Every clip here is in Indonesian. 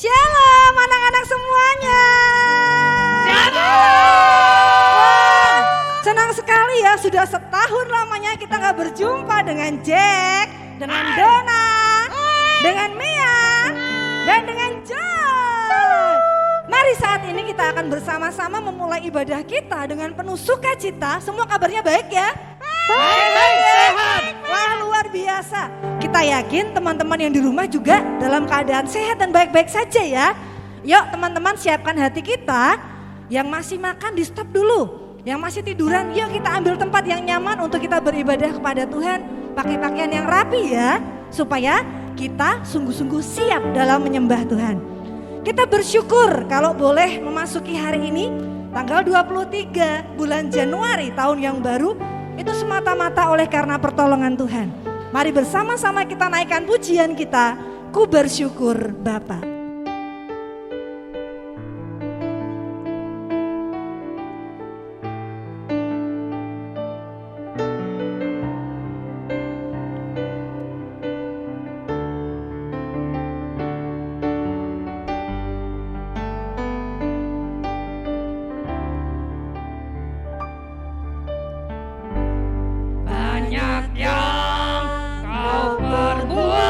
Shalom anak-anak semuanya. Shalom. Senang sekali ya, sudah setahun lamanya kita gak berjumpa dengan Jack, dengan Donna, dengan Mia, dan dengan John. Mari saat ini kita akan bersama-sama memulai ibadah kita dengan penuh sukacita. Semua kabarnya baik ya? Baik, sehat. Wah, luar biasa. Kita yakin teman-teman yang di rumah juga dalam keadaan sehat dan baik-baik saja ya. Yuk teman-teman, siapkan hati kita. Yang masih makan di stop dulu. Yang masih tiduran, yuk kita ambil tempat yang nyaman untuk kita beribadah kepada Tuhan. Pakai pakaian yang rapi ya, supaya kita sungguh-sungguh siap dalam menyembah Tuhan. Kita bersyukur kalau boleh memasuki hari ini, tanggal 23 bulan Januari tahun yang baru, itu semata-mata oleh karena pertolongan Tuhan. Mari bersama-sama kita naikkan pujian kita, Ku Bersyukur Bapa. Banyak yang kau perbuat,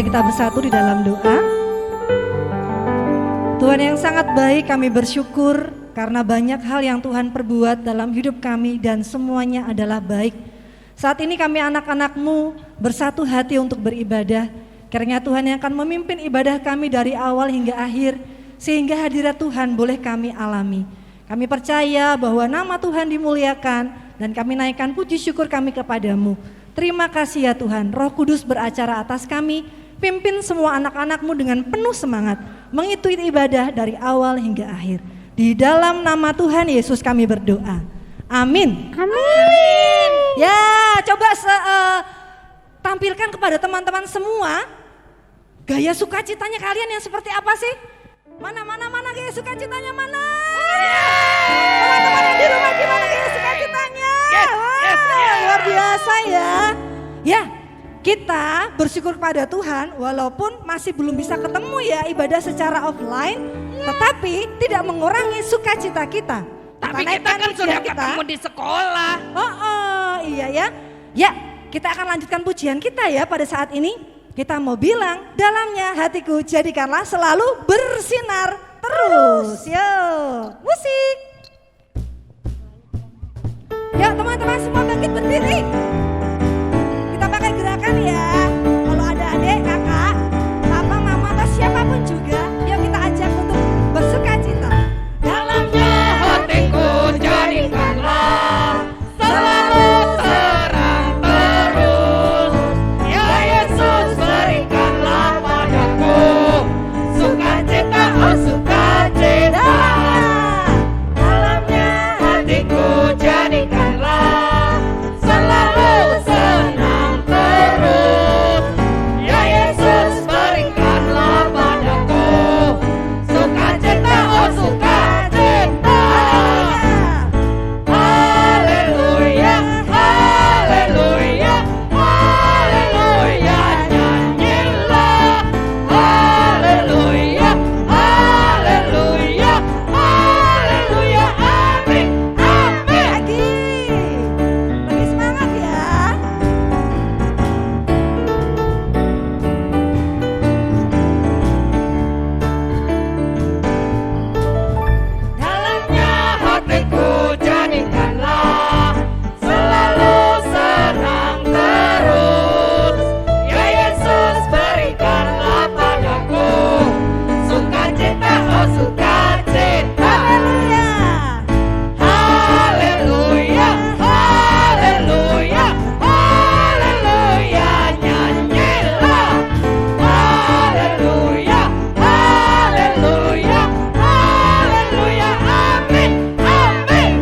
Mari kita bersatu di dalam doa. Tuhan yang sangat baik, kami bersyukur karena banyak hal yang Tuhan perbuat dalam hidup kami dan semuanya adalah baik. Saat ini kami anak-anak-Mu bersatu hati untuk beribadah. Kiranya Tuhan yang akan memimpin ibadah kami dari awal hingga akhir, sehingga hadirat Tuhan boleh kami alami. Kami percaya bahwa nama Tuhan dimuliakan dan kami naikkan puji syukur kami kepadamu. Terima kasih ya Tuhan, Roh Kudus beracara atas kami, pimpin semua anak-anak-Mu dengan penuh semangat, mengikuti ibadah dari awal hingga akhir. Di dalam nama Tuhan Yesus kami berdoa. Amin. Amin. Ya, coba tampilkan kepada teman-teman semua gaya sukacitanya kalian yang seperti apa sih? Mana gaya sukacitanya mana? Teman-teman yang di rumah gimana gaya sukacitanya? Yes. Luar biasa ya. Ya, kita bersyukur pada Tuhan walaupun masih belum bisa ketemu ya ibadah secara offline, tetapi tidak mengurangi sukacita kita. Tapi kita kan sudah ketemu di sekolah. Iya ya. Ya, kita akan lanjutkan pujian kita ya pada saat ini. Kita mau bilang, dalamnya hatiku jadikanlah selalu bersinar terus. Yo, musik. Yuk teman-teman semua bangkit berdiri. Kita pakai gerakan ya. Kalau ada adik, kakak, papa, mama atau siapapun juga, yuk kita ajak untuk bersukacita. Dalamnya hatiku jadikanlah selalu terang terus. Ya Yesus berikanlah padaku sukacita, oh sukacita. Dalamnya hatiku jadikanlah selalu senang terus. Ya Yesus berikanlah padaku sukacita, oh sukacita. Haleluya, haleluya, haleluya, nyanyilah. Haleluya, haleluya, haleluya, amin, amin. Lagi, lebih semangat ya. Dalamnya hatiku jadikanlah selalu senang terus. Ya Yesus berikanlah padaku sukacita, oh sukacita. Haleluya. Haleluya, haleluya, haleluya, nyanyilah. Haleluya, haleluya, haleluya, amin, amin.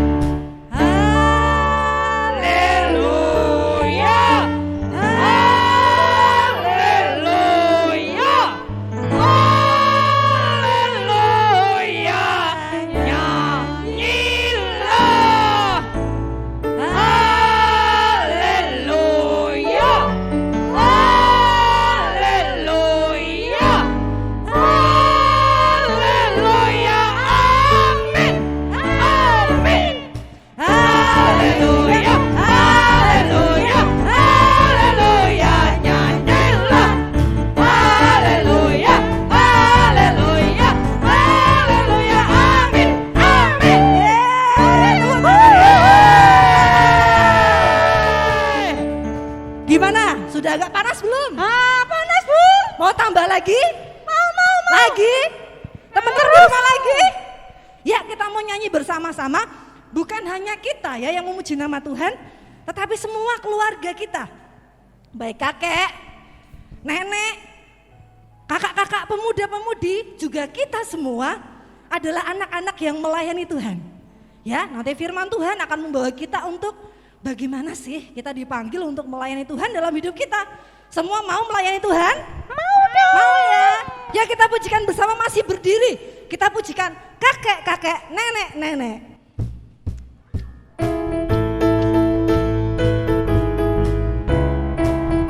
Haleluya, haleluya, haleluya, nyanyilah. Haleluya, haleluya, haleluya, amin, amin. Haleluya, haleluya, haleluya, nyanyilah. Haleluya, haleluya, haleluya, amin, amin. Gimana? Sudah agak panas belum? Panas Bu. Mau tambah lagi? Mau. Lagi? Teman-teman di rumah lagi? Ya, kita mau nyanyi bersama-sama. Bukan hanya kita ya yang memuji nama Tuhan, tetapi semua keluarga kita. Baik kakek, nenek, kakak-kakak, pemuda-pemudi, juga kita semua adalah anak-anak yang melayani Tuhan. Ya, nanti firman Tuhan akan membawa kita untuk bagaimana sih kita dipanggil untuk melayani Tuhan dalam hidup kita. Semua mau melayani Tuhan? Mau dong. Mau ya? Ya kita pujikan bersama masih berdiri. Kita pujikan kakek-kakek, nenek-nenek.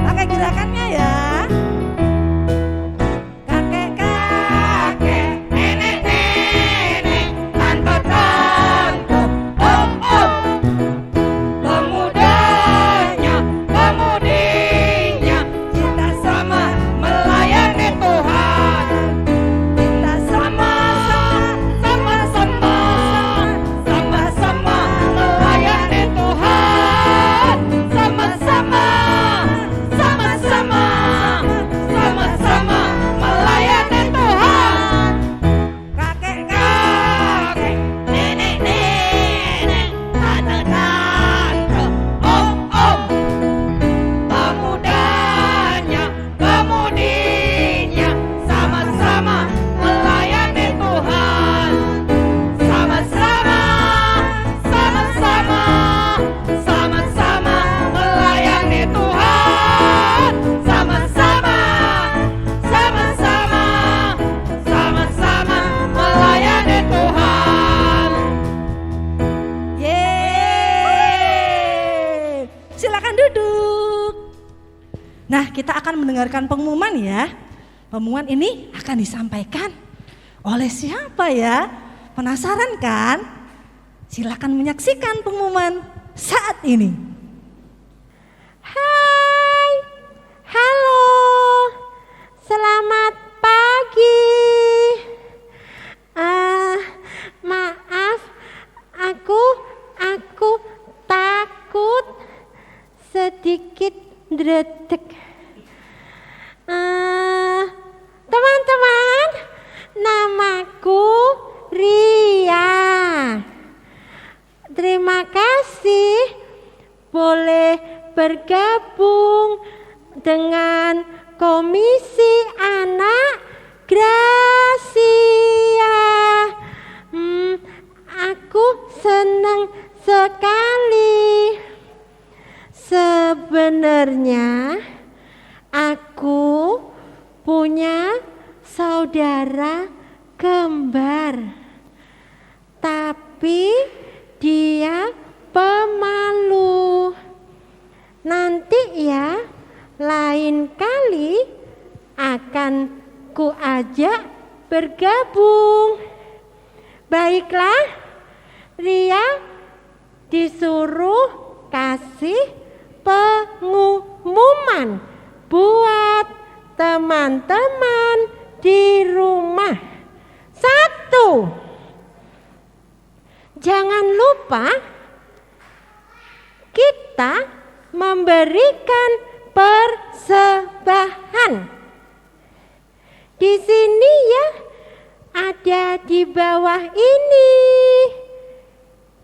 Pakai gerakannya ya. Kakek-kakek, Nenek-nenek, tante-tante, om-om, pemudanya, pemudinya, kita sama melayani. Nah, kita akan mendengarkan pengumuman ya. Pengumuman ini akan disampaikan oleh siapa ya? Penasaran kan? Silakan menyaksikan pengumuman saat ini. Hai, halo, selamat pagi. Maaf, aku takut sedikit dretek. Teman-teman, namaku Ria. Terima kasih boleh bergabung dengan Komisi Anak Gracia. Aku senang sekali. Sebenarnya aku punya saudara kembar, tapi dia pemalu. Nanti ya, lain kali akan ku ajak bergabung. Baiklah, Ria disuruh kasih pengumuman buat teman-teman di rumah. 1, jangan lupa kita memberikan persembahan. Di sini ya, ada di bawah ini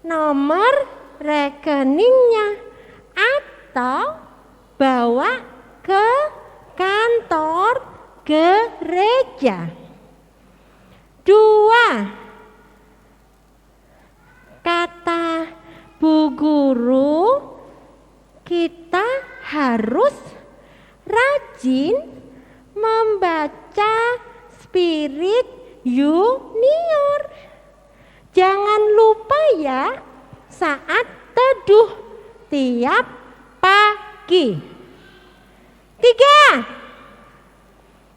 nomor rekeningnya, atau bawa ke kantor gereja. 2, kata Bu Guru, kita harus rajin membaca Spirit Junior. Jangan lupa ya, saat teduh tiap pagi. 3,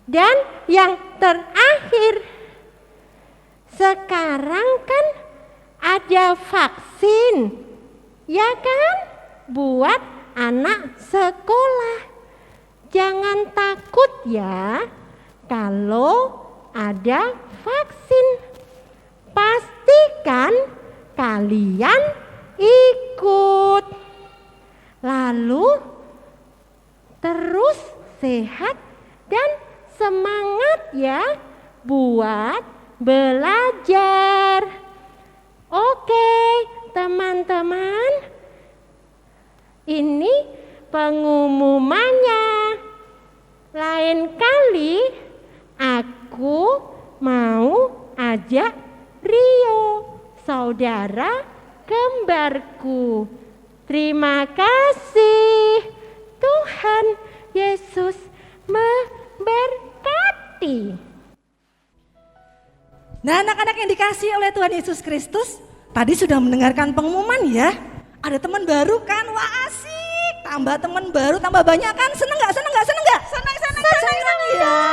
dan yang terakhir, sekarang kan ada vaksin, ya kan, buat anak sekolah. Jangan takut ya kalau ada vaksin. Pastikan kalian ikut. Lalu terus sehat dan semangat ya buat belajar. Oke, teman-teman, ini pengumumannya. Lain kali aku mau ajak Rio, saudara kembarku. Terima kasih. Tuhan Yesus memberkati. Nah, anak-anak yang dikasih oleh Tuhan Yesus Kristus, tadi sudah mendengarkan pengumuman ya. Ada teman baru kan? Wah, asik. Tambah teman baru, tambah banyak kan? Seneng gak? Seneng gak? Seneng gak? Seneng ya.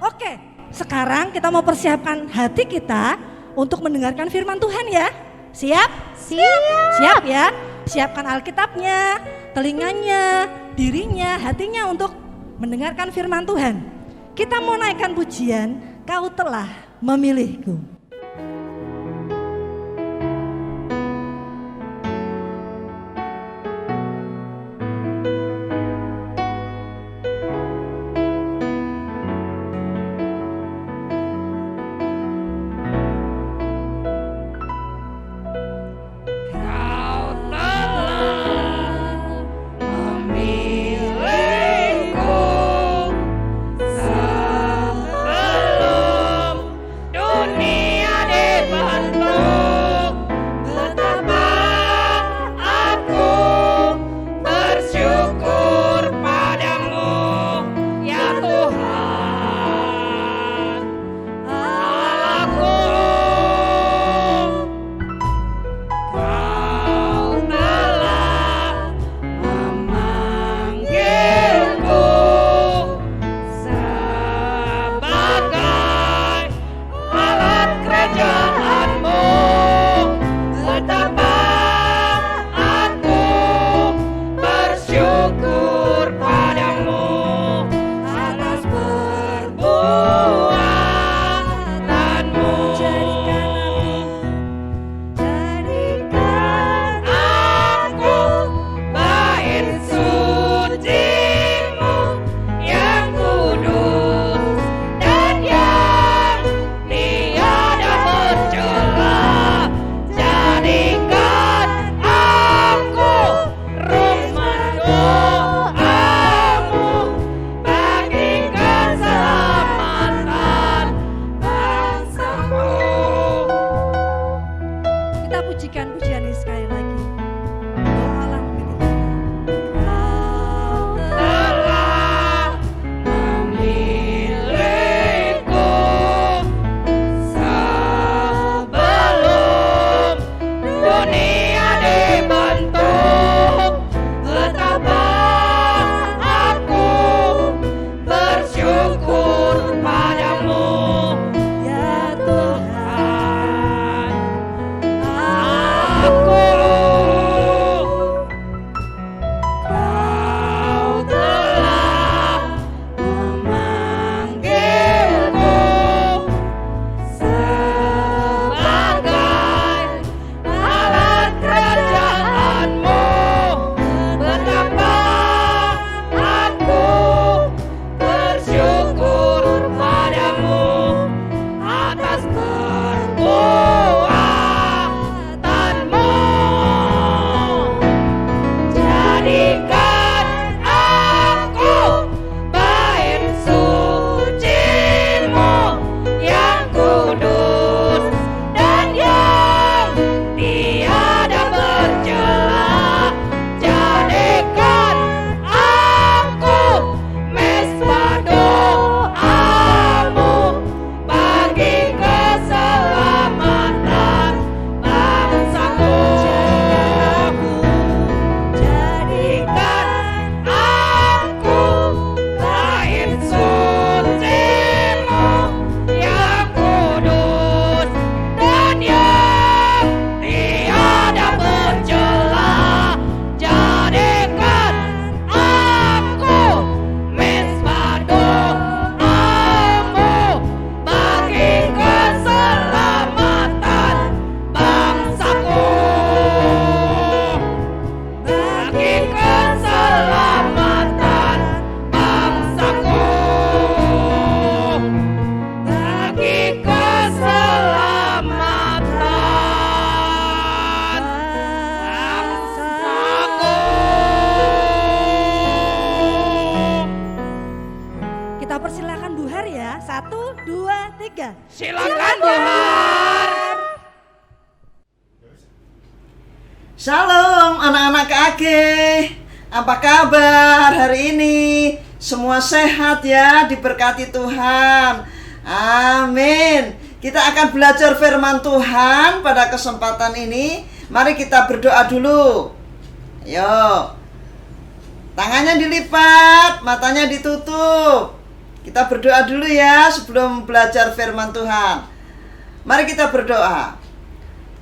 Oke, sekarang kita mau persiapkan hati kita untuk mendengarkan firman Tuhan ya. Siap? Siap ya. Siapkan Alkitabnya, telinganya, dirinya, hatinya untuk mendengarkan firman Tuhan. Kita mau naikkan pujian, Kau telah memilihku. Dunia menyanyikan pujian ini sekali lagi. Doalah memilih Kau telah memilihku sebelum dunia dibentuk. Betapa aku bersyukur padamu, ya Tuhan. aku Kau telah memanggilku sebagai alat kerajaan-Mu. Betapa aku bersyukur padamu atas perbuatanmu. Jadikan aku bait suci-Mu yang kudus dan yang tiada bercela. Jadikan aku mesbah doa-Mu bagi keselamatan bangsaku. Jadikan aku bait suci-Mu yang kudus dan yang tiada bercela. Jadikan aku mesbah doa-Mu bagi keselamatan bangsaku. Bagi keselamatan bangsaku. Bagi keselamatan bangsaku. Kita persilakan buhar ya. 1, 2, 3. Silakan buhar. Shalom anak-anak KAG. Apa kabar hari ini? Semua sehat ya, diberkati Tuhan. Amin. Kita akan belajar firman Tuhan pada kesempatan ini. Mari kita berdoa dulu. Ayo. Tangannya dilipat, matanya ditutup. Kita berdoa dulu ya sebelum belajar firman Tuhan. Mari kita berdoa.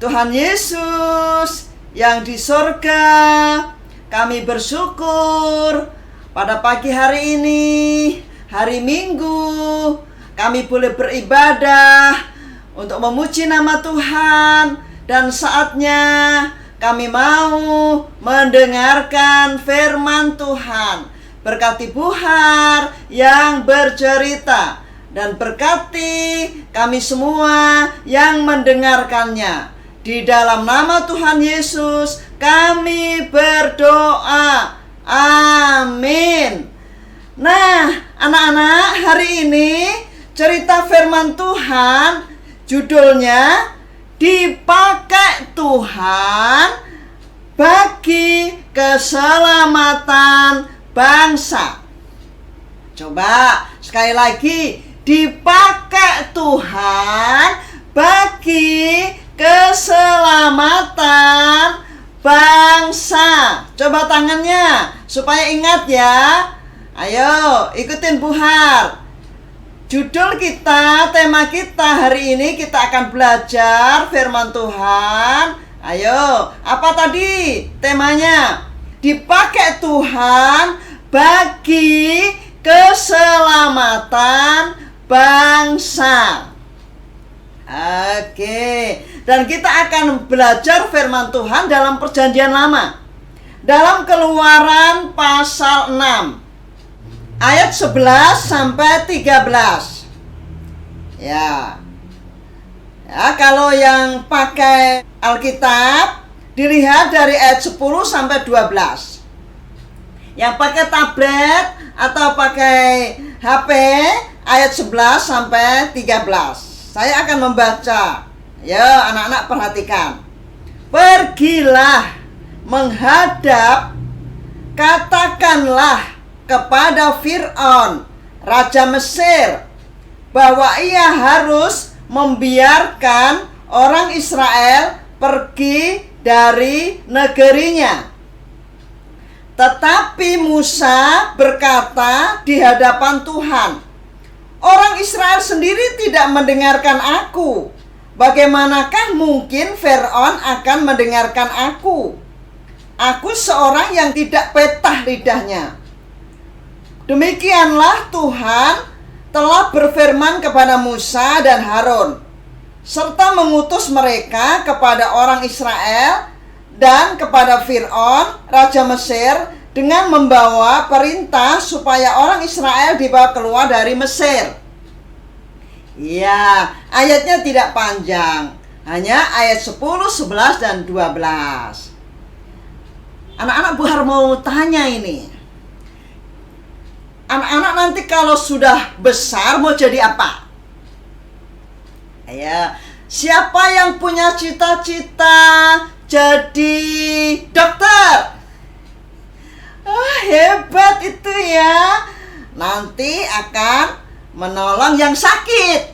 Tuhan Yesus yang di sorga, kami bersyukur pada pagi hari ini, hari Minggu, kami boleh beribadah untuk memuji nama Tuhan. Dan saatnya kami mau mendengarkan firman Tuhan. Berkati buhar yang bercerita, dan berkati kami semua yang mendengarkannya. Di dalam nama Tuhan Yesus kami berdoa. Amin. Nah, anak-anak, hari ini cerita firman Tuhan judulnya Dipakai Tuhan bagi keselamatan bangsa. Coba sekali lagi, dipakai Tuhan bagi keselamatan bangsa. Coba tangannya supaya ingat ya. Ayo ikutin buhar. Judul kita, tema kita hari ini, kita akan belajar firman Tuhan. Ayo, apa tadi temanya? Dipakai Tuhan bagi keselamatan bangsa. Oke, dan kita akan belajar firman Tuhan dalam Perjanjian Lama. Dalam Keluaran pasal 6 ayat 11 sampai 13. Ya, kalau yang pakai Alkitab dilihat dari ayat 10 sampai 12. Yang pakai tablet atau pakai HP ayat 11 sampai 13. Saya akan membaca. Ya, anak-anak perhatikan. Pergilah menghadap, katakanlah kepada Fir'aun, Raja Mesir, bahwa ia harus membiarkan orang Israel pergi dari negerinya. Tetapi Musa berkata di hadapan Tuhan, orang Israel sendiri tidak mendengarkan aku. Bagaimanakah mungkin Fir'aun akan mendengarkan aku? Aku seorang yang tidak petah lidahnya. Demikianlah Tuhan telah berfirman kepada Musa dan Harun, serta mengutus mereka kepada orang Israel dan kepada Fir'aun, Raja Mesir, dengan membawa perintah supaya orang Israel dibawa keluar dari Mesir. Ya, ayatnya tidak panjang, hanya ayat 10, 11, dan 12. Anak-anak Buhar mau tanya ini, anak-anak nanti kalau sudah besar mau jadi apa? Ya, siapa yang punya cita-cita jadi dokter? Hebat itu ya. Nanti akan menolong yang sakit,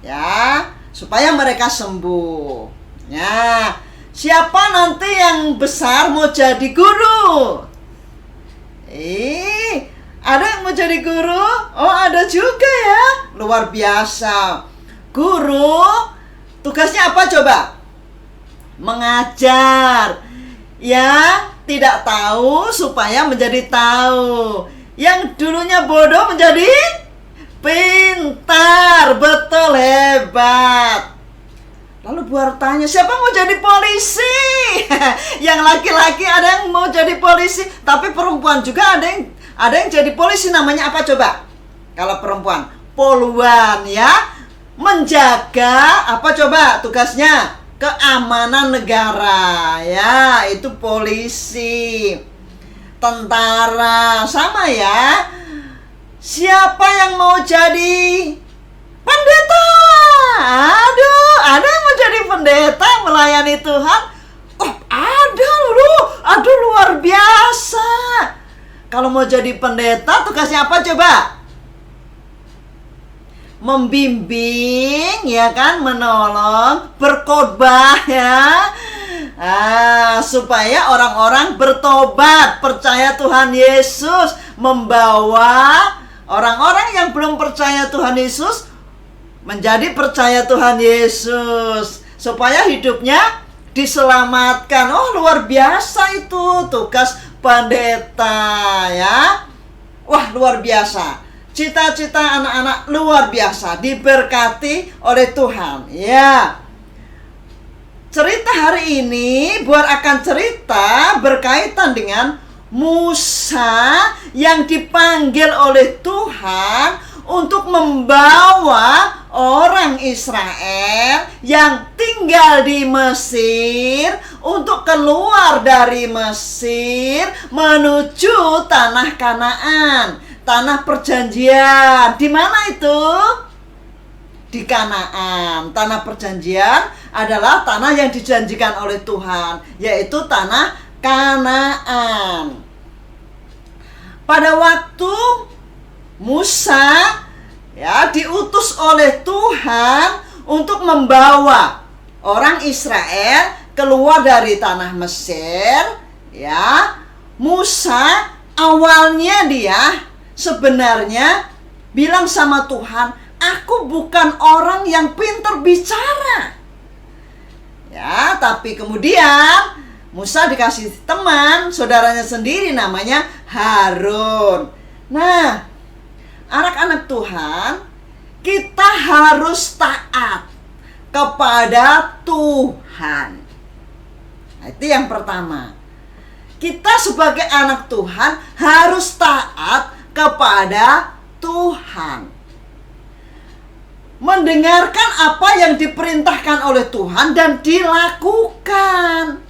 ya, supaya mereka sembuh. Ya, siapa nanti yang besar mau jadi guru? Ada yang mau jadi guru? Oh, ada juga ya. Luar biasa. Guru tugasnya apa coba? Mengajar. Ya, tidak tahu supaya menjadi tahu. Yang dulunya bodoh menjadi pintar. Betul, hebat. Lalu Buar tanya, siapa mau jadi polisi? Yang laki-laki ada yang mau jadi polisi, tapi perempuan juga ada yang jadi polisi. Namanya apa coba? Kalau perempuan, poluan ya. Menjaga apa coba tugasnya? Keamanan negara ya, itu polisi. Tentara sama ya. Siapa yang mau jadi pendeta? Aduh, ada yang mau jadi pendeta melayani Tuhan? Oh, ada loh. Aduh, luar biasa. Kalau mau jadi pendeta tugasnya apa coba? Membimbing ya kan, menolong, berkhotbah ya. Supaya orang-orang bertobat, percaya Tuhan Yesus, membawa orang-orang yang belum percaya Tuhan Yesus menjadi percaya Tuhan Yesus, supaya hidupnya diselamatkan. Oh, luar biasa itu tugas pendeta ya. Wah, luar biasa. Cita-cita anak-anak luar biasa, diberkati oleh Tuhan ya. Cerita hari ini Buar akan cerita berkaitan dengan Musa yang dipanggil oleh Tuhan untuk membawa orang Israel yang tinggal di Mesir untuk keluar dari Mesir menuju tanah Kanaan, tanah perjanjian. Di mana itu? Di Kanaan. Tanah perjanjian adalah tanah yang dijanjikan oleh Tuhan, yaitu tanah Kanaan. Pada waktu Musa ya diutus oleh Tuhan untuk membawa orang Israel keluar dari tanah Mesir, ya, Musa awalnya dia sebenarnya bilang sama Tuhan, aku bukan orang yang pintar bicara. Ya, tapi kemudian Musa dikasih teman, saudaranya sendiri namanya Harun. Nah, anak-anak Tuhan, kita harus taat kepada Tuhan. Nah, itu yang pertama. Kita sebagai anak Tuhan harus taat kepada Tuhan. Mendengarkan apa yang diperintahkan oleh Tuhan dan dilakukan.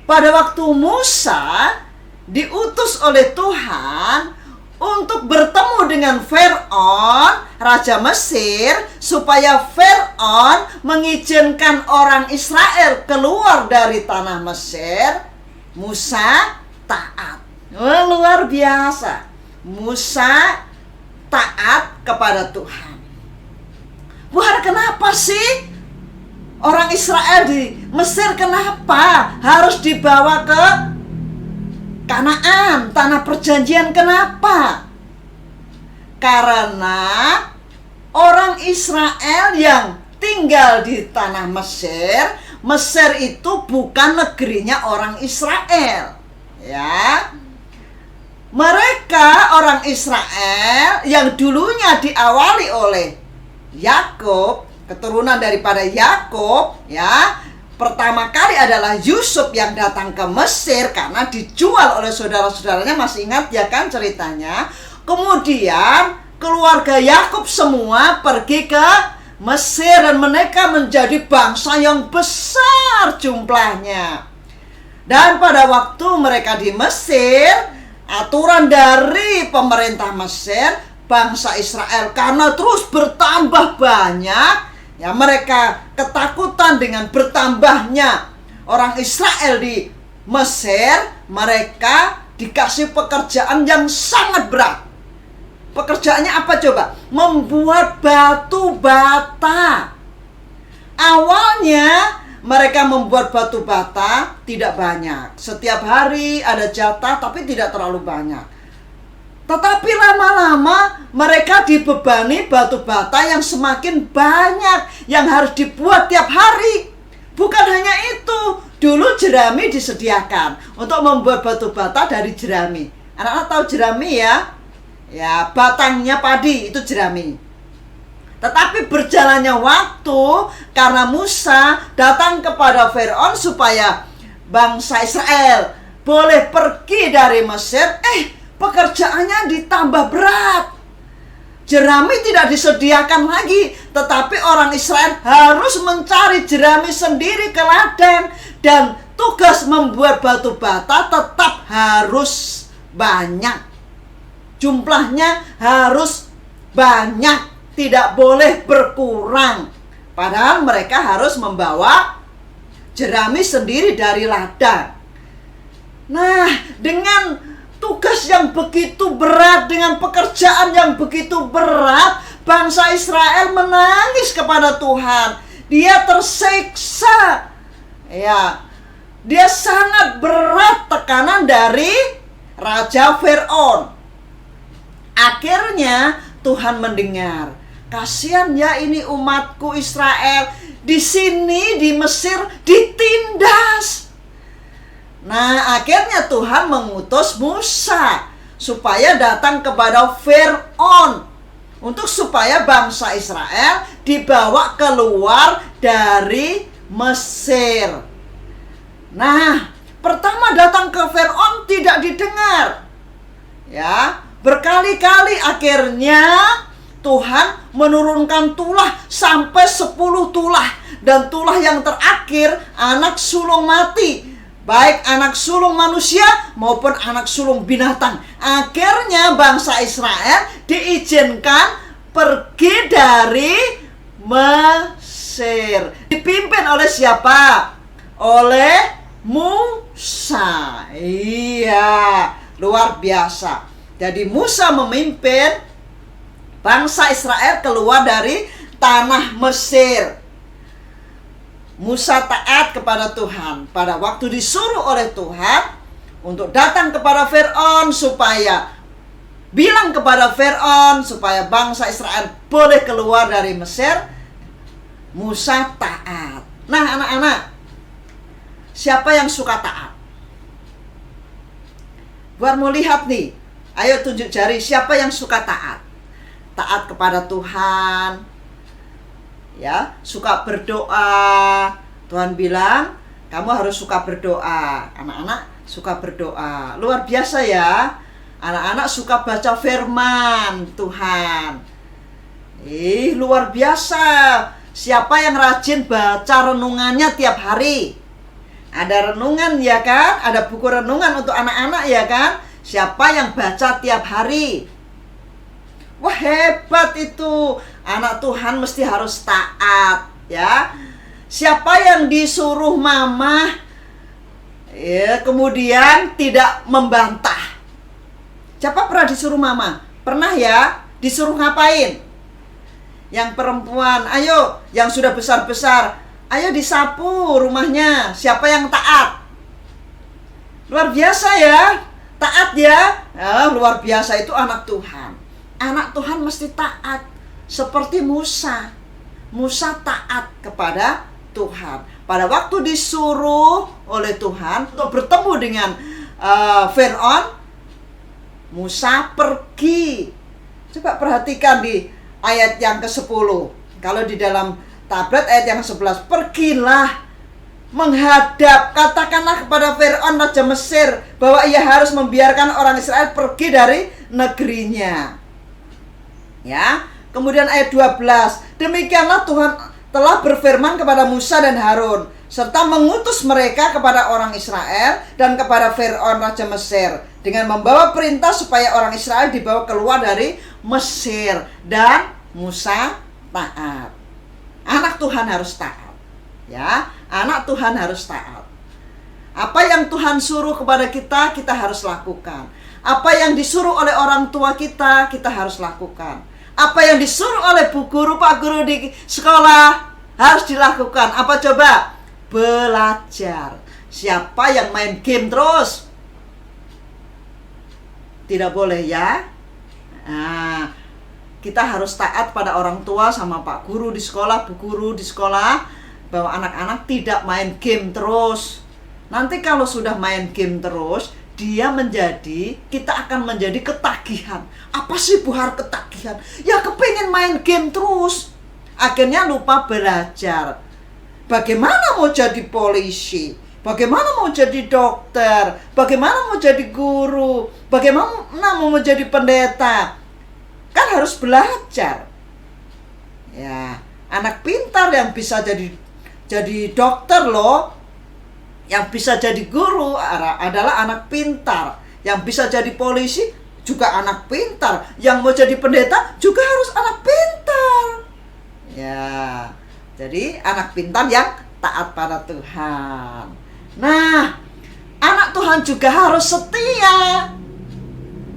Pada waktu Musa diutus oleh Tuhan untuk bertemu dengan Firaun, raja Mesir, supaya Firaun mengizinkan orang Israel keluar dari tanah Mesir. Musa taat. Oh, luar biasa. Musa taat kepada Tuhan. Buar, kenapa sih orang Israel di Mesir kenapa harus dibawa ke Kanaan, tanah perjanjian? Kenapa? Karena orang Israel yang tinggal di tanah Mesir, Mesir itu bukan negerinya orang Israel, ya. Mereka orang Israel yang dulunya diawali oleh Yakub, keturunan daripada Yakub, ya. Pertama kali adalah Yusuf yang datang ke Mesir karena dijual oleh saudara-saudaranya, masih ingat ya kan ceritanya. Kemudian keluarga Yakub semua pergi ke Mesir dan mereka menjadi bangsa yang besar jumlahnya. Dan pada waktu mereka di Mesir, aturan dari pemerintah Mesir, bangsa Israel karena terus bertambah banyak, ya, mereka ketakutan dengan bertambahnya orang Israel di Mesir. Mereka dikasih pekerjaan yang sangat berat. Pekerjaannya apa coba? Membuat batu bata. Awalnya mereka membuat batu bata tidak banyak. Setiap hari ada jatah tapi tidak terlalu banyak. Tetapi lama-lama mereka dibebani batu bata yang semakin banyak yang harus dibuat tiap hari. Bukan hanya itu, dulu jerami disediakan untuk membuat batu bata dari jerami. Anak-anak tahu jerami ya? Ya, batangnya padi itu jerami. Tetapi berjalannya waktu, karena Musa datang kepada Firaun supaya bangsa Israel boleh pergi dari Mesir, pekerjaannya ditambah berat. Jerami tidak disediakan lagi, tetapi orang Israel harus mencari jerami sendiri ke ladang. Dan tugas membuat batu bata tetap harus banyak. Jumlahnya harus banyak, tidak boleh berkurang. Padahal mereka harus membawa jerami sendiri dari ladang. Nah, dengan tugas yang begitu berat, dengan pekerjaan yang begitu berat, bangsa Israel menangis kepada Tuhan. Dia tersiksa. Ya, dia sangat berat tekanan dari Raja Firaun. Akhirnya Tuhan mendengar. Kasihan ya ini umatku Israel, di sini di Mesir ditindas. Nah, akhirnya Tuhan mengutus Musa supaya datang kepada Firaun untuk supaya bangsa Israel dibawa keluar dari Mesir. Nah, pertama datang ke Firaun tidak didengar. Ya, berkali-kali akhirnya Tuhan menurunkan tulah sampai 10 tulah. Dan tulah yang terakhir anak sulung mati, baik anak sulung manusia maupun anak sulung binatang. Akhirnya bangsa Israel diizinkan pergi dari Mesir. Dipimpin oleh siapa? Oleh Musa. Iya, luar biasa. Jadi Musa memimpin bangsa Israel keluar dari tanah Mesir. Musa taat kepada Tuhan pada waktu disuruh oleh Tuhan untuk datang kepada Firaun supaya bilang kepada Firaun supaya bangsa Israel boleh keluar dari Mesir. Musa taat. Nah, anak-anak, siapa yang suka taat? Buat mau lihat nih. Ayo tunjuk jari, siapa yang suka taat? Taat kepada Tuhan, ya, suka berdoa. Tuhan bilang, kamu harus suka berdoa. Anak-anak suka berdoa. Luar biasa ya. Anak-anak suka baca firman Tuhan. Luar biasa. Siapa yang rajin baca renungannya tiap hari? Ada renungan ya kan? Ada buku renungan untuk anak-anak ya kan? Siapa yang baca tiap hari? Wah, hebat itu. Anak Tuhan mesti harus taat, ya. Siapa yang disuruh mama, ya, kemudian tidak membantah? Siapa pernah disuruh mama? Pernah ya? Disuruh ngapain? Yang perempuan, ayo, yang sudah besar-besar, ayo disapu rumahnya. Siapa yang taat? Luar biasa ya. Taat ya. Luar biasa, itu anak Tuhan. Anak Tuhan mesti taat. Seperti Musa. Musa taat kepada Tuhan. Pada waktu disuruh oleh Tuhan untuk bertemu dengan Firaun, Musa pergi. Coba perhatikan di ayat yang ke-10. Kalau di dalam tablet ayat yang 11, pergilah menghadap, katakanlah kepada Firaun raja Mesir bahwa ia harus membiarkan orang Israel pergi dari negerinya. Ya, kemudian ayat 12, demikianlah Tuhan telah berfirman kepada Musa dan Harun serta mengutus mereka kepada orang Israel dan kepada Firaun raja Mesir dengan membawa perintah supaya orang Israel dibawa keluar dari Mesir, dan Musa taat. Anak Tuhan harus taat. Ya, anak Tuhan harus taat. Apa yang Tuhan suruh kepada kita, kita harus lakukan. Apa yang disuruh oleh orang tua kita, kita harus lakukan. Apa yang disuruh oleh bu guru, pak guru di sekolah, harus dilakukan. Apa coba? Belajar. Siapa yang main game terus? Tidak boleh ya. Nah, kita harus taat pada orang tua sama pak guru di sekolah, bu guru di sekolah, bahwa anak-anak tidak main game terus. Nanti kalau sudah main game terus, kita akan menjadi ketagihan. Apa sih Buhar ketagihan? Ya kepingin main game terus. Akhirnya lupa belajar. Bagaimana mau jadi polisi? Bagaimana mau jadi dokter? Bagaimana mau jadi guru? Bagaimana mau menjadi pendeta? Kan harus belajar. Ya, anak pintar yang bisa jadi dokter loh, yang bisa jadi guru adalah anak pintar. Yang bisa jadi polisi juga anak pintar. Yang mau jadi pendeta juga harus anak pintar. Ya, jadi anak pintar yang taat pada Tuhan. Nah, anak Tuhan juga harus setia.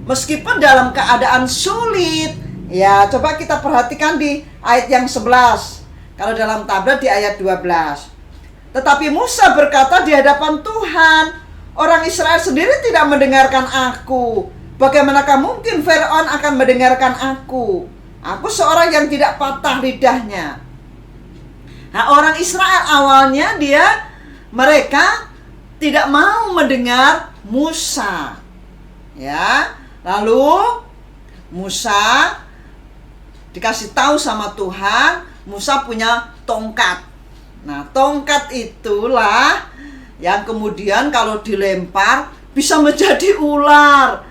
Meskipun dalam keadaan sulit. Ya, coba kita perhatikan di ayat yang 11. Kalau dalam tablet di ayat 12. Tetapi Musa berkata di hadapan Tuhan, orang Israel sendiri tidak mendengarkan aku. Bagaimanakah mungkin Firaun akan mendengarkan aku? Aku seorang yang tidak patah lidahnya. Nah, orang Israel awalnya mereka tidak mau mendengar Musa. Ya, lalu Musa dikasih tahu sama Tuhan, Musa punya tongkat. Nah, tongkat itulah yang kemudian kalau dilempar bisa menjadi ular.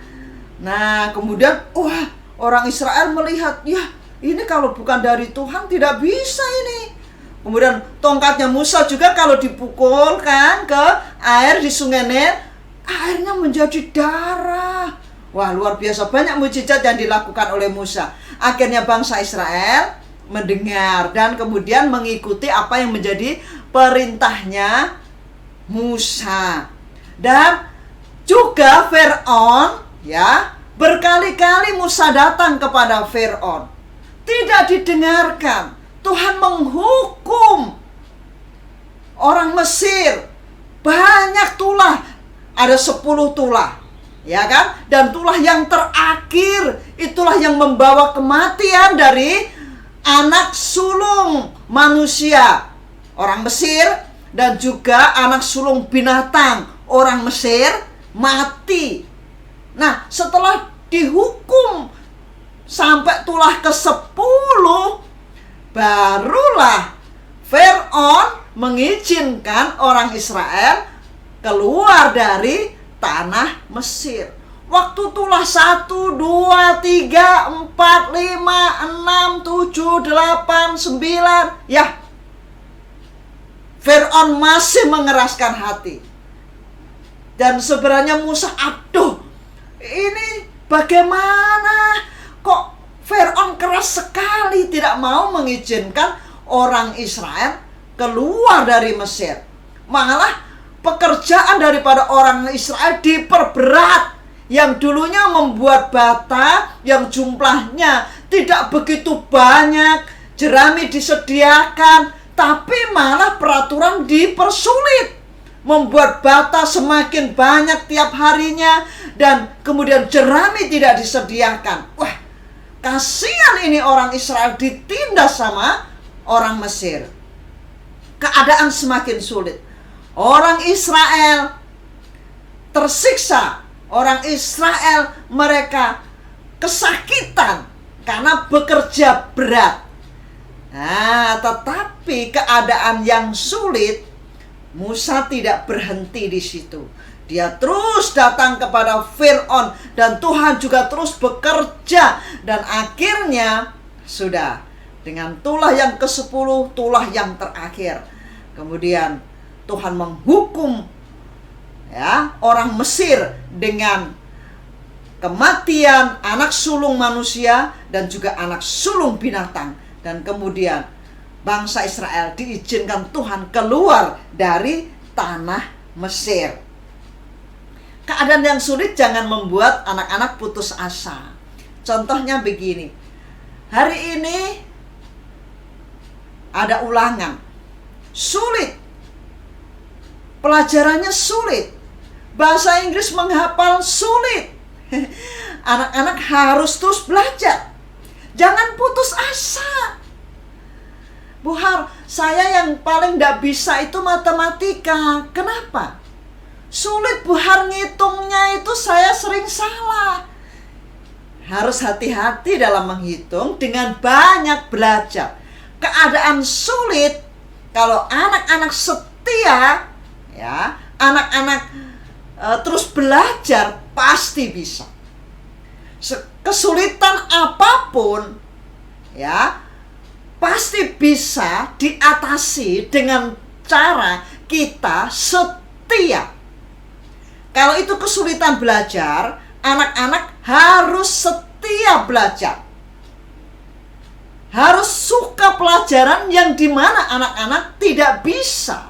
Nah, kemudian wah, orang Israel melihat, ya ini kalau bukan dari Tuhan tidak bisa ini. Kemudian tongkatnya Musa juga kalau dipukulkan ke air di sungai Nil, airnya menjadi darah. Wah, luar biasa, banyak mujizat yang dilakukan oleh Musa. Akhirnya bangsa Israel mendengar dan kemudian mengikuti apa yang menjadi perintahnya Musa. Dan juga Firaun, ya, berkali-kali Musa datang kepada Firaun, tidak didengarkan. Tuhan menghukum orang Mesir. Banyak tulah, ada 10 tulah, ya kan? Dan tulah yang terakhir itulah yang membawa kematian dari anak sulung manusia orang Mesir, dan juga anak sulung binatang orang Mesir mati. Nah, setelah dihukum sampai tulah ke-10, barulah Firaun mengizinkan orang Israel keluar dari tanah Mesir. Waktu tulah 1, 2, 3, 4, 5, 6, 7, 8, 9. Ya, Firaun masih mengeraskan hati. Dan sebenarnya Musa, aduh, ini bagaimana kok Firaun keras sekali tidak mau mengizinkan orang Israel keluar dari Mesir. Malah pekerjaan daripada orang Israel diperberat. Yang dulunya membuat bata yang jumlahnya tidak begitu banyak, jerami disediakan, tapi malah peraturan dipersulit. Membuat bata semakin banyak tiap harinya, dan kemudian jerami tidak disediakan. Wah, kasihan ini orang Israel ditindas sama orang Mesir. Keadaan semakin sulit. Orang Israel tersiksa. Orang Israel mereka kesakitan karena bekerja berat. Nah, tetapi keadaan yang sulit, Musa tidak berhenti di situ. Dia terus datang kepada Firaun dan Tuhan juga terus bekerja, dan akhirnya sudah dengan tulah yang ke-10, tulah yang terakhir. Kemudian Tuhan menghukum orang Mesir dengan kematian anak sulung manusia dan juga anak sulung binatang, dan kemudian bangsa Israel diizinkan Tuhan keluar dari tanah Mesir. Keadaan yang sulit jangan membuat anak-anak putus asa. Contohnya begini. Hari ini ada ulangan. Sulit. Pelajarannya sulit. Bahasa Inggris menghafal sulit. Anak-anak harus terus belajar. Jangan putus asa. Bu Har, saya yang paling tidak bisa itu matematika. Kenapa? Sulit Bu Har, ngitungnya itu saya sering salah. Harus hati-hati dalam menghitung dengan banyak belajar. Keadaan sulit, kalau anak-anak setia, anak-anak terus belajar, pasti bisa. Kesulitan apapun, pasti bisa diatasi dengan cara kita setia. Kalau itu kesulitan belajar, anak-anak harus setia belajar. Harus suka pelajaran yang dimana anak-anak tidak bisa.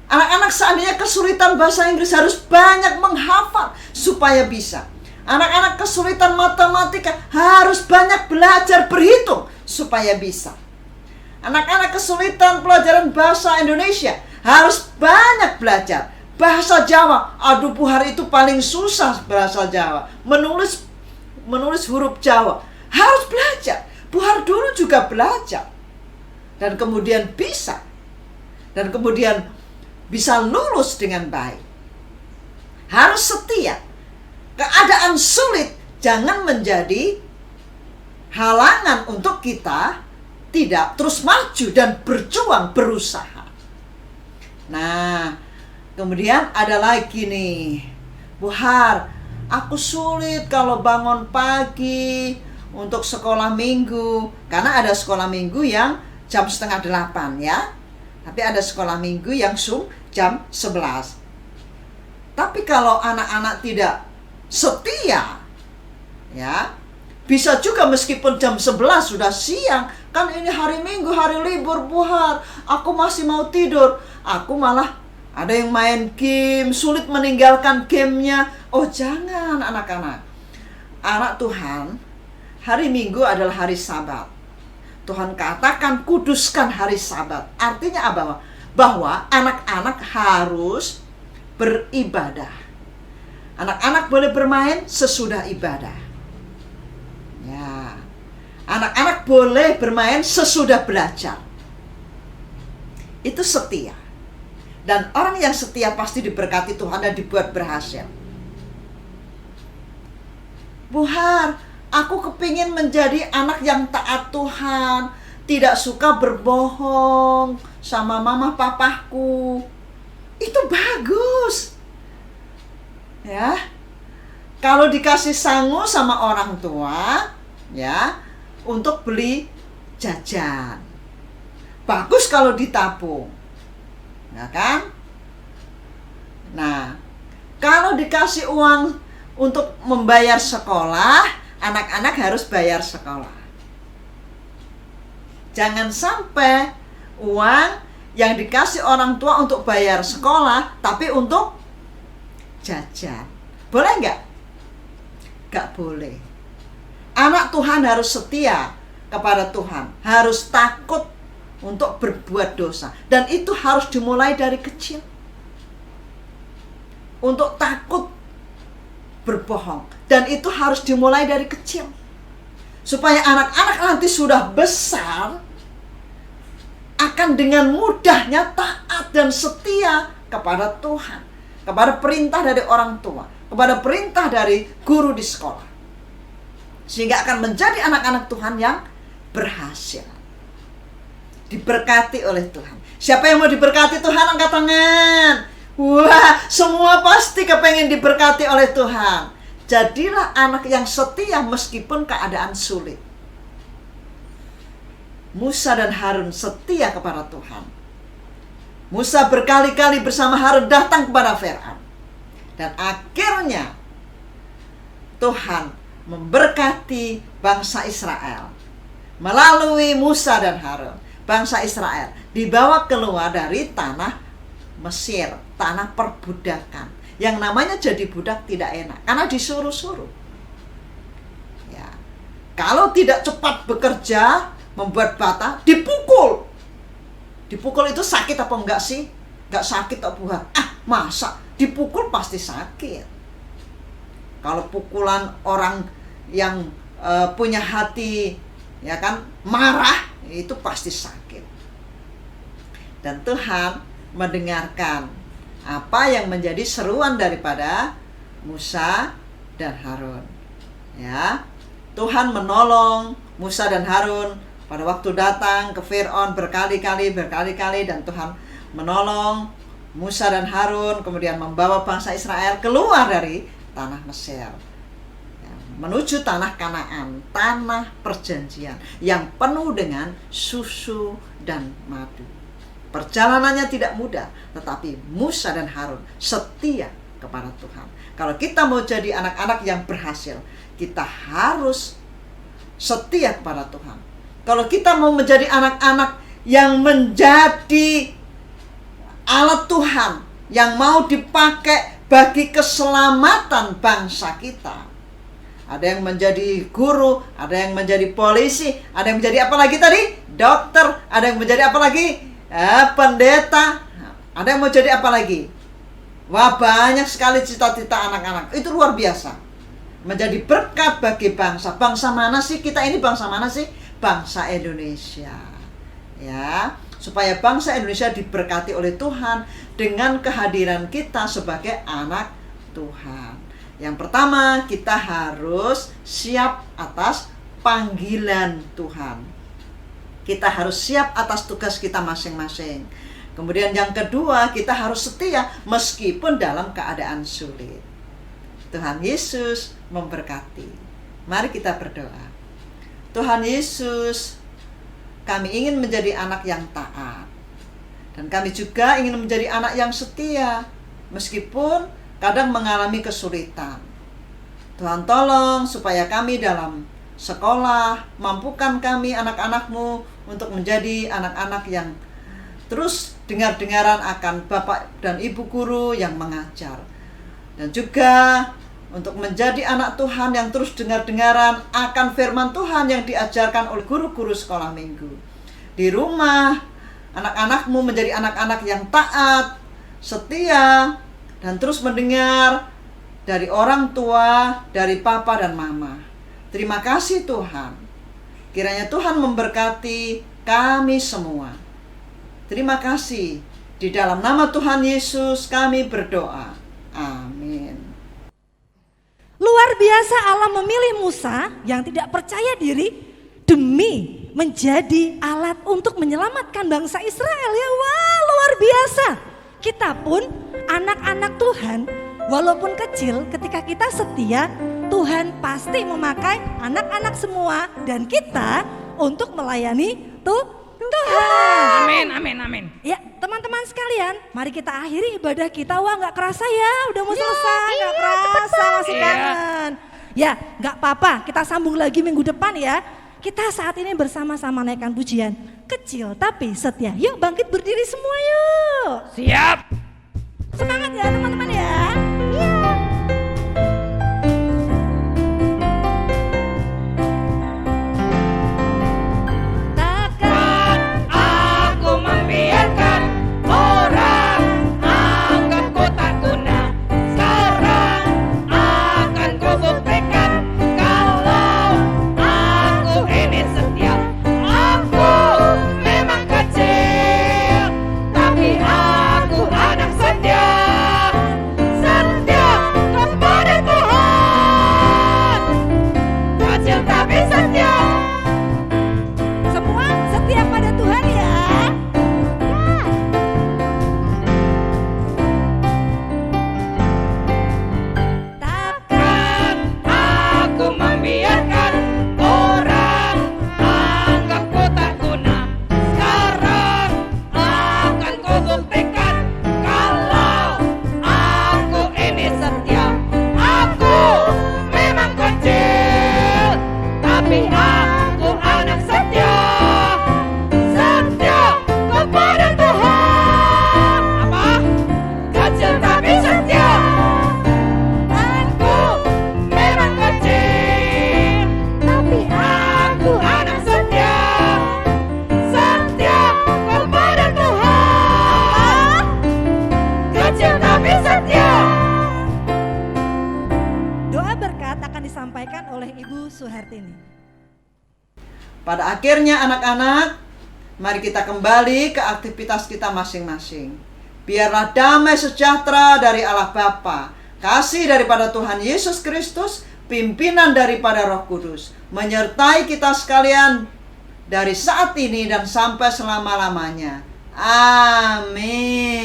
Anak-anak seandainya kesulitan bahasa Inggris harus banyak menghafal supaya bisa. Anak-anak kesulitan matematika harus banyak belajar berhitung supaya bisa. Anak-anak kesulitan pelajaran bahasa Indonesia harus banyak belajar. Bahasa Jawa, aduh Bu Har, itu paling susah bahasa Jawa. Menulis huruf Jawa harus belajar. Bu Har dulu juga belajar. Dan kemudian bisa. Dan kemudian bisa lulus dengan baik. Harus setia. Keadaan sulit jangan menjadi halangan untuk kita tidak terus maju dan berjuang, berusaha. Nah, kemudian ada lagi nih, Bu Har, aku sulit kalau bangun pagi untuk sekolah minggu. Karena ada sekolah minggu yang jam 7:30 ya. Tapi ada sekolah minggu yang jam 11. Tapi kalau anak-anak tidak setia, bisa juga meskipun jam 11 sudah siang. Kan ini hari Minggu, hari libur Bu Har, aku masih mau tidur. Aku malah ada yang main game, sulit meninggalkan gamenya. Oh jangan anak-anak. Anak Tuhan, hari Minggu adalah hari Sabat. Tuhan katakan kuduskan hari Sabat. Artinya apa? Bahwa anak-anak harus beribadah. Anak-anak boleh bermain sesudah ibadah. Ya. Anak-anak boleh bermain sesudah belajar. Itu setia. Dan orang yang setia pasti diberkati Tuhan dan dibuat berhasil. Bu Har, aku kepingin menjadi anak yang taat Tuhan, tidak suka berbohong sama mama papaku. Itu bagus. Ya. Kalau dikasih sangu sama orang tua, untuk beli jajan. Bagus kalau ditabung. Ya kan? Nah, kalau dikasih uang untuk membayar sekolah, anak-anak harus bayar sekolah. Jangan sampai uang yang dikasih orang tua untuk bayar sekolah, tapi untuk jajan. Boleh nggak? Nggak boleh. Anak Tuhan harus setia kepada Tuhan, harus takut untuk berbuat dosa. Dan itu harus dimulai dari kecil. Untuk takut berbohong. Dan itu harus dimulai dari kecil. Supaya anak-anak nanti sudah besar, akan dengan mudahnya taat dan setia kepada Tuhan. Kepada perintah dari orang tua. Kepada perintah dari guru di sekolah. Sehingga akan menjadi anak-anak Tuhan yang berhasil. Diberkati oleh Tuhan. Siapa yang mau diberkati Tuhan, angkat tangan. Wah, semua pasti kepengen diberkati oleh Tuhan. Jadilah anak yang setia meskipun keadaan sulit. Musa dan Harun setia kepada Tuhan. Musa berkali-kali bersama Harun datang kepada Firaun. Dan akhirnya Tuhan memberkati bangsa Israel. Melalui Musa dan Harun, bangsa Israel dibawa keluar dari tanah Mesir, tanah perbudakan. Yang namanya jadi budak tidak enak, karena disuruh-suruh. Ya. Kalau tidak cepat bekerja, membuat bata, dipukul. Dipukul itu sakit apa enggak sih? Enggak sakit tak buah. Masa dipukul pasti sakit. Kalau pukulan orang yang punya hati, ya kan, marah, itu pasti sakit. Dan Tuhan mendengarkan apa yang menjadi seruan daripada Musa dan Harun. Ya, Tuhan menolong Musa dan Harun pada waktu datang ke Firaun berkali-kali dan Tuhan menolong Musa dan Harun, kemudian membawa bangsa Israel keluar dari tanah Mesir, ya, menuju tanah Kanaan, tanah perjanjian yang penuh dengan susu dan madu. Perjalanannya tidak mudah, tetapi Musa dan Harun setia kepada Tuhan. Kalau kita mau jadi anak-anak yang berhasil, kita harus setia kepada Tuhan. Kalau kita mau menjadi anak-anak yang menjadi alat Tuhan, yang mau dipakai bagi keselamatan bangsa kita. Ada yang menjadi guru, ada yang menjadi polisi, ada yang menjadi apa lagi tadi? Dokter, ada yang menjadi apa lagi? Pendeta, ada yang mau jadi apa lagi? Wah, banyak sekali cita-cita anak-anak. Itu luar biasa. Menjadi berkat bagi bangsa. Bangsa mana sih? Kita ini bangsa mana sih? Bangsa Indonesia. Ya, supaya bangsa Indonesia diberkati oleh Tuhan dengan kehadiran kita sebagai anak Tuhan. Yang pertama, kita harus siap atas panggilan Tuhan. Kita harus siap atas tugas kita masing-masing. Kemudian yang kedua, kita harus setia meskipun dalam keadaan sulit. Tuhan Yesus memberkati. Mari kita berdoa. Tuhan Yesus, kami ingin menjadi anak yang taat. Dan kami juga ingin menjadi anak yang setia meskipun kadang mengalami kesulitan. Tuhan tolong supaya kami dalam sekolah, mampukan kami anak-anak-Mu untuk menjadi anak-anak yang terus dengar-dengaran akan Bapak dan Ibu guru yang mengajar. Dan juga untuk menjadi anak Tuhan yang terus dengar-dengaran akan firman Tuhan yang diajarkan oleh guru-guru sekolah minggu. Di rumah, anak-anak-Mu menjadi anak-anak yang taat, setia, dan terus mendengar dari orang tua, dari papa dan mama. Terima kasih Tuhan. Kiranya Tuhan memberkati kami semua. Terima kasih. Di dalam nama Tuhan Yesus kami berdoa. Amin. Luar biasa Allah memilih Musa yang tidak percaya diri demi menjadi alat untuk menyelamatkan bangsa Israel. Ya, wah, luar biasa. Kita pun anak-anak Tuhan, walaupun kecil, ketika kita setia, Tuhan pasti memakai anak-anak semua dan kita untuk melayani Tuhan. Amin, amin, amin. Ya, teman-teman sekalian, mari kita akhiri ibadah kita. Wah, nggak kerasa ya, udah mau selesai, nggak iya, kerasa, masih Iya. kangen. Ya, nggak apa-apa, kita sambung lagi minggu depan ya. Kita saat ini bersama-sama naikkan pujian kecil tapi setia. Yuk bangkit berdiri semua yuk. Siap. Semangat ya teman-teman ya. Takkan Aku membiarkan orang anggapku tak guna. Sekarang akan ku buktikan kalau aku ini setia. Aku memang kecil, tapi aku anak setia. Setia kepada Tuhan. Kecil tapi setia. semua setia pada Tuhan ya. Takkan Kan aku membiarkan orang anggapku tak guna. Sekarang akan ku buktikan kalau aku ini setia. Aku memang kecil, tapi aku anak setia. Setia kepada Tuhan. Apa? Kecil tapi setia. Aku memang kecil, tapi aku anak setia. Setia kepada Tuhan. Kecil tapi setia. doa berkat akan disampaikan oleh Ibu Suhartini. Pada akhirnya anak-anak, mari kita kembali ke aktivitas kita masing-masing. Biarlah damai sejahtera dari Allah Bapa, kasih daripada Tuhan Yesus Kristus, pimpinan daripada Roh Kudus, menyertai kita sekalian dari saat ini dan sampai selama-lamanya. Amin.